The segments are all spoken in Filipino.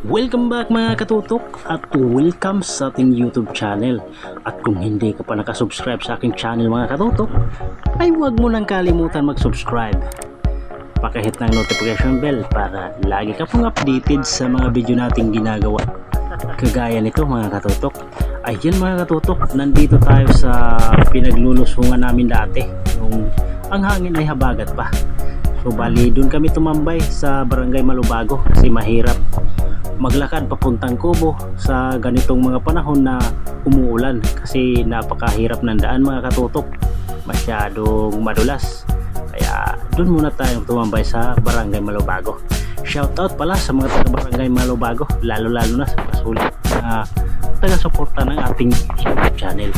Welcome back mga katutok at welcome sa ating YouTube channel. At kung hindi ka pa nakasubscribe sa aking channel mga katutok, ay huwag mo nang kalimutan mag-subscribe. Pakihit ng notification bell para lagi ka pong updated sa mga video nating ginagawa. Kagaya nito mga katutok. Ayan mga katutok, nandito tayo sa pinaglulusungan namin dati nung ang hangin ay habagat pa. So bali doon kami tumambay sa Barangay Malubago kasi mahirap maglakad papuntang Kubo sa ganitong mga panahon na umuulan kasi napakahirap ng daan mga katutok, masyadong madulas. Kaya doon muna tayong tumambay sa Barangay Malubago. Shoutout pala sa mga taga Barangay Malubago, lalo na sa pasulit na taga-suporta ng ating YouTube channel.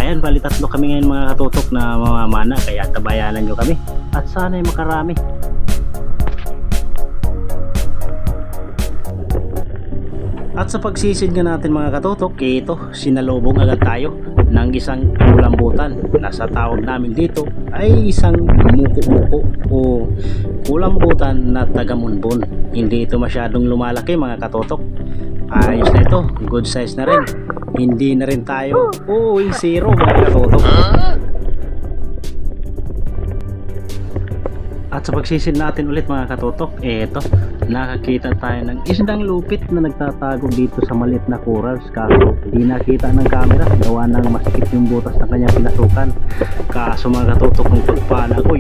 Ayan, bali tatlo kami ngayon mga katutok na mamamana, kaya tabayanan nyo kami at sana'y makarami. At sa pagsisid nga natin mga katutok, ito, sinalubong agad tayo ng isang kulambutan. Nasa tawag namin dito ay isang muko-muko o kulambutan na taga-munbon. Hindi ito masyadong lumalaki mga katutok. Ayos na ito, good size na rin. Hindi na rin tayo zero mga katutok. At sa pagsisid natin ulit mga katutok, eto, nakakita tayo ng isdang lupit na nagtatago dito sa maliit na corals. Kaso di nakita ng camera, gawa ng masikip yung butas ng kanyang pinasukan. Kaso mga katutok, ng pagpala ko,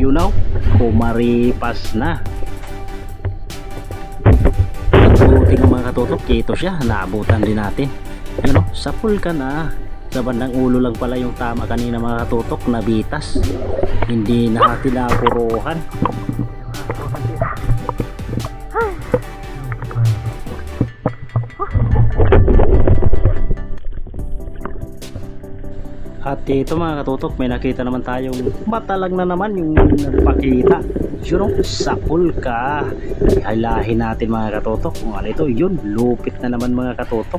kumaripas na. At buti ng mga katutok, ito siya, naabutan din natin. Sapul ka na. Sa bandang ulo lang pala yung tama kanina mga katutok, nabitas. Hindi na tinapuruhan. At ito mga katutok, may nakita naman tayong matalag na naman yung nagpakita. Sapul ka. Hilahin natin mga katutok kung ano ito. Yun, lupit na naman mga katutok.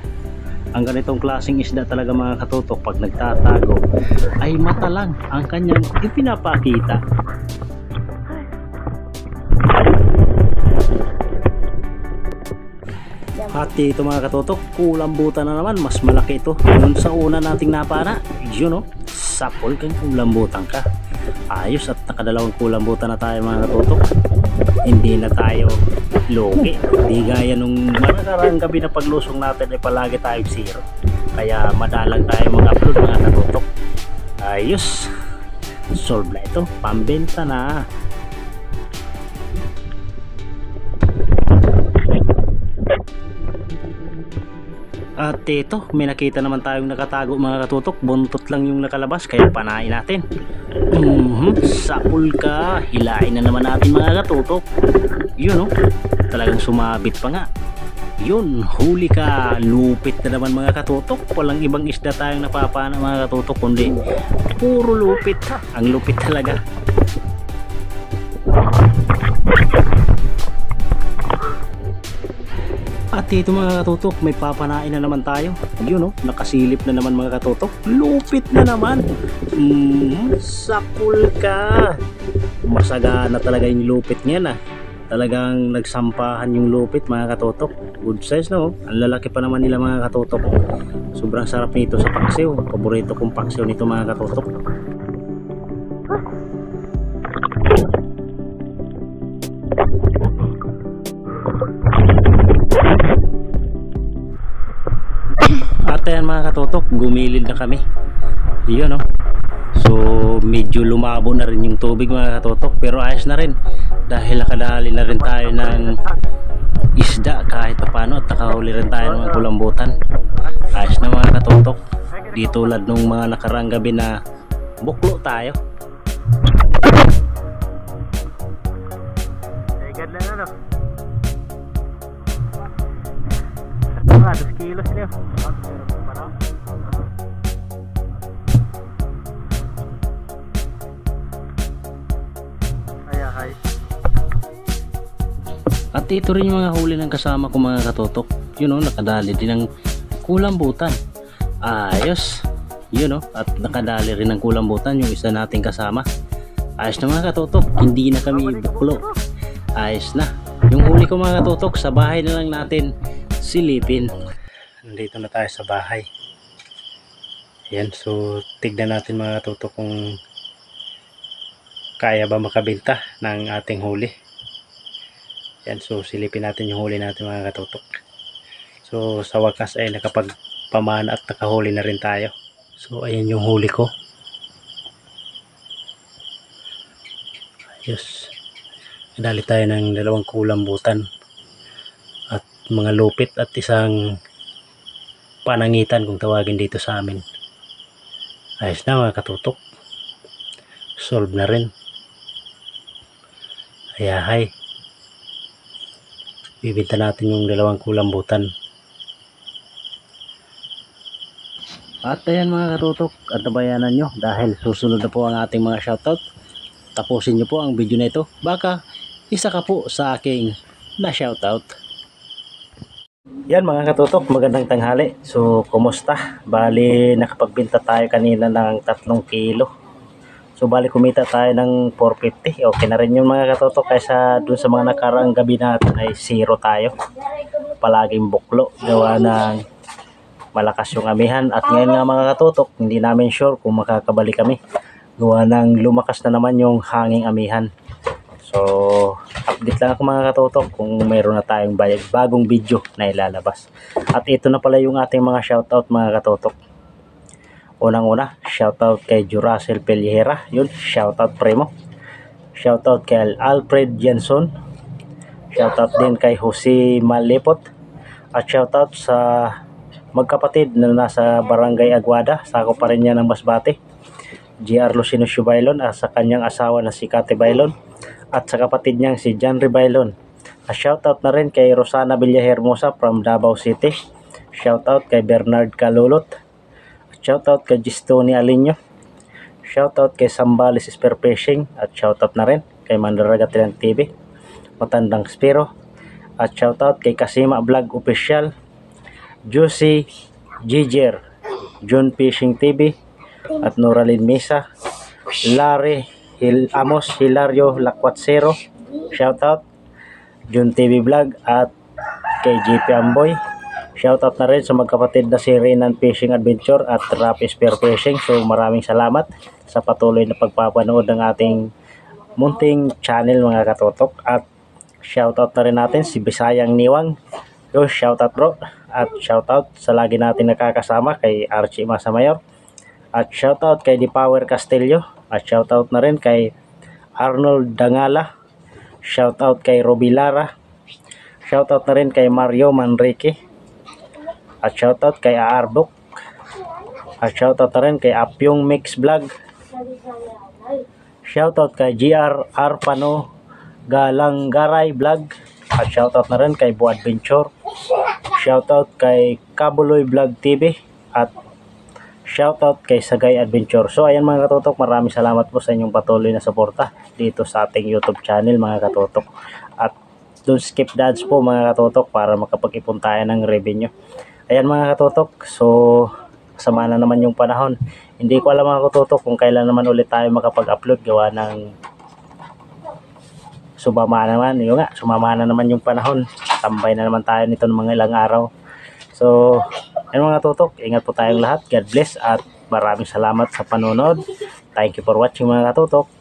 Ang ganitong klaseng isda talaga mga katutok, pag nagtatago ay matalang ang kanyang ipinapakita. At ito mga katutok, kulambutan na naman, mas malaki ito dun sa una nating napana. Sapol kang kulambutan ka. Ayos, at nakadalawang kulambutan na tayo mga katutok. Hindi na tayo lugi. Hindi gaya nung nakarang gabi na paglusong natin ay palagi tayo zero. Kaya madalang tayo mag-upload mga katutok. Ayos, solve na ito, pambenta na. At ito, may nakita naman tayong nakatago mga katutok. Buntot lang yung nakalabas, kaya panain natin. Sapul ka. Hilain na naman natin mga katutok. Yun talagang sumabit pa nga. Yun, huli ka. Lupit na naman mga katutok. Walang ibang isda tayong napapana mga katutok, kundi puro lupit. Ang lupit talaga. At ito mga katutok, may papanain na naman tayo. Yun nakasilip na naman mga katutok. Lupit na naman. Sapul ka. Masagana talaga yung lupit niyan. Talagang nagsampahan yung lupit mga katutok. Good size Ang lalaki pa naman nila mga katutok. Sobrang sarap nito sa paksiw. Paborito kong paksiw nito mga katutok. At ayan mga katutok, gumilid na kami. Yun So medyo lumabo na rin yung tubig mga katutok, pero ayos na rin dahil nakadali na rin tayo ng isda kahit paano at nakahuli rin tayo ng kulambutan. Ayos na mga katutok, di tulad nung mga nakarang gabi na buklo tayo. Ganda na mga 2 kilos niyo. At ito rin yung mga huli ng kasama ko mga katutok. Nakadali din ng kulambutan. Ayos. At nakadali rin ng kulambutan yung isa nating kasama. Ayos na mga katutok, hindi na kami buklo. Ayos na. Yung huli ko mga katutok, sa bahay na lang natin silipin. Nandito na tayo sa bahay. Yan, so tignan natin mga katutok kung kaya ba makabenta ng ating huli. Yan, so silipin natin yung huli natin mga katutok. So sa wakas ay nakapagpamana at nakahuli na rin tayo. So ayan yung huli ko. Ayos. Nadali tayo ng 2 kulambutan at mga lupit at isang panangitan kung tawagin dito sa amin. Ayos na mga katutok. Solve na rin. Ayahay. Bibenta natin yung 2 kulambutan. At ayan mga katutok, antabayanan nyo dahil susunod na po ang ating mga shoutout. Tapusin nyo po ang video na ito. Baka isa ka po sa aking na shoutout. Yan mga katutok, magandang tanghali. So kumusta? Bali nakapagbenta tayo kanina ng 3 kilo. So bali kumita tayo ng 450. Okay na rin yung mga katutok kaysa dun sa mga nakaraang gabi natin ay 0 tayo. Palaging buklo. Gawa ng malakas yung amihan. At ngayon nga mga katutok, hindi namin sure kung makakabalik kami. Gawa ng lumakas na naman yung hanging amihan. So update lang ako mga katutok kung mayroon na tayong bagong video na ilalabas. At ito na pala yung ating mga shoutout mga katutok. Unang-una, shoutout kay Juracel Pellejera. Yun, shoutout primo. Shoutout kay Alfred Jenson. Shoutout din kay Jose Malipot. At shoutout sa magkapatid na nasa Barangay Aguada. Sako pa rin yan ng Masbate. GR Lucinosio Bailon at sa kanyang asawa na si Kate Bailon. At sa kapatid niyang si John Bailon. At shoutout na rin kay Rosana Villahermosa from Davao City. Shoutout kay Bernard Calulot. Shoutout kay Gistoni Alinyo. Shoutout kay Sambales Spearfishing. At shoutout na rin kay Mandaraga Tilan TV, Matandang Spiro. At shoutout kay Kasima Vlog Official, Juicy Giger, John Fishing TV, at Noralyn Mesa, Larry Amos Hilario Lakwatsero. Shoutout John TV Vlog at kay JP Amboy. Shoutout na rin sa magkapatid na si Renan Fishing Adventure at Rappi Spearfishing. So maraming salamat sa patuloy na pagpapanood ng ating munting channel mga katutok. At shoutout na rin natin si Bisayang Niwang. Yo, shoutout bro. At shoutout sa lagi natin nakakasama kay Archie Masamayor. At shoutout kay Di Power Castillo. At shoutout na rin kay Arnold Dangala. Shoutout kay Roby Lara. Shoutout na rin kay Mario Manrique. At shoutout kay Aarbok. At shoutout na rin kay Apyong Mix Vlog. Shoutout kay GR Arpano Galanggaray Vlog. At shoutout na rin kay Bu Adventure. Shoutout kay Kabuloy Vlog TV. At shoutout kay Sagay Adventure. So ayan mga katutok, maraming salamat po sa inyong patuloy na suporta dito sa ating YouTube channel mga katutok. At don't skip the ads po mga katutok para makapag-ipon tayo ng revenue. Ayan mga katutok, so sama na naman yung panahon. Hindi ko alam mga katutok kung kailan naman ulit tayo makapag-upload gawa ng sumama na naman yung panahon. Tambay na naman tayo nito ng mga ilang araw. So ayun mga katutok, ingat po tayong lahat. God bless at maraming salamat sa panonood. Thank you for watching mga katutok.